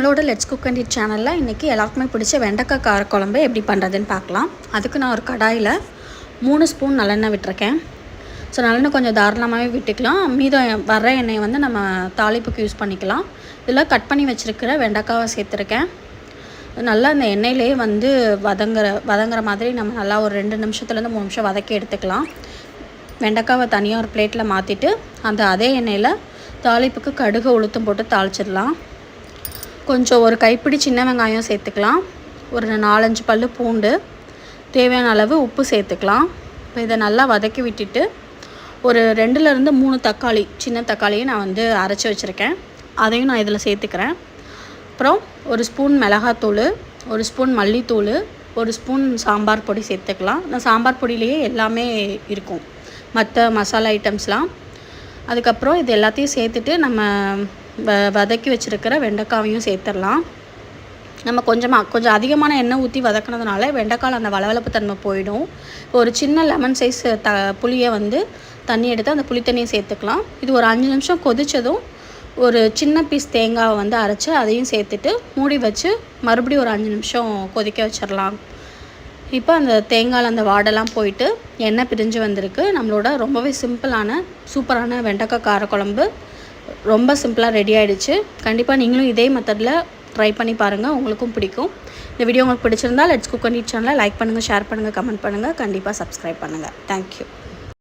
நம்மளோட let's cook and it சேனலில் இன்றைக்கி எல்லாருக்குமே பிடிச்ச வெண்டைக்காய் காரக்குழம்பு எப்படி பண்ணுறதுன்னு பார்க்கலாம். அதுக்கு நான் ஒரு கடாயில் 3 ஸ்பூன் நல்லெண்ணெய் விட்டுருக்கேன். ஸோ நல்லெண்ணெய் கொஞ்சம் தாராளமாகவே விட்டுக்கலாம். மீதம் வர்ற எண்ணெயை வந்து நம்ம தாளிப்புக்கு யூஸ் பண்ணிக்கலாம். இதில் கட் பண்ணி வச்சுருக்கிற வெண்டைக்காவை சேர்த்துருக்கேன். நல்லா அந்த எண்ணெயிலே வந்து வதங்குற மாதிரி நம்ம நல்லா ஒரு 2 நிமிஷத்துலேருந்து 3 நிமிஷம் வதக்கி எடுத்துக்கலாம். வெண்டைக்காவை தனியாக ஒரு பிளேட்டில் மாற்றிட்டு அதே எண்ணெயில் தாளிப்புக்கு கடுகு உளுத்தம் போட்டு தாளிச்சிடலாம். கொஞ்சம் ஒரு கைப்பிடி சின்ன வெங்காயம் சேர்த்துக்கலாம். ஒரு 4-5 பல்லு பூண்டு, தேவையான அளவு உப்பு சேர்த்துக்கலாம். இப்போ இதை நல்லா வதக்கி விட்டுட்டு ஒரு 2லேருந்து 3 தக்காளி, சின்ன தக்காளியை நான் வந்து அரைச்சி வச்சுருக்கேன். அதையும் நான் இதில் சேர்த்துக்கிறேன். அப்புறம் 1 ஸ்பூன் மிளகாத்தூள், 1 ஸ்பூன் மல்லித்தூள், 1 ஸ்பூன் சாம்பார் பொடி சேர்த்துக்கலாம். இந்த சாம்பார் பொடியிலேயே எல்லாமே இருக்கும், மற்ற மசாலா ஐட்டம்ஸ்லாம். அதுக்கப்புறம் இது எல்லாத்தையும் சேர்த்துட்டு நம்ம வதக்கி வச்சுருக்கிற வெண்டைக்காவையும் சேர்த்துடலாம். நம்ம கொஞ்சம் அதிகமான எண்ணெய் ஊற்றி வதக்கினதுனால வெண்டைக்காயில் அந்த வளவளப்பு தன்மை போயிடும். ஒரு சின்ன லெமன் சைஸ் புளியை வந்து தண்ணி எடுத்து அந்த புளி தண்ணியை சேர்த்துக்கலாம். இது ஒரு 5 நிமிஷம் கொதித்ததும் ஒரு சின்ன பீஸ் தேங்காவை வந்து அரைச்சி அதையும் சேர்த்துட்டு மூடி வச்சு மறுபடியும் ஒரு 5 நிமிஷம் கொதிக்க வச்சிடலாம். இப்போ அந்த தேங்காயில் அந்த வாடெல்லாம் போயிட்டு எண்ணெய் பிரிஞ்சு வந்திருக்கு. நம்மளோட ரொம்பவே சிம்பிளான சூப்பரான வெண்டைக்காய் காரக்குழம்பு ரொம்ப சிம்பிளாக ரெடி ஆகிடுச்சு. கண்டிப்பாக நீங்களும் இதே மெத்தடில் ட்ரை பண்ணி பாருங்கள், உங்களுக்கும் பிடிக்கும். இந்த வீடியோ உங்களுக்கு பிடிச்சிருந்தால் லெட்ஸ் குக் அண்ட் இட் சேனலை லைக் பண்ணுங்கள், ஷேர் பண்ணுங்கள், கமெண்ட் பண்ணுங்கள், கண்டிப்பாக சப்ஸ்கிரைப் பண்ணுங்கள். தேங்க்யூ.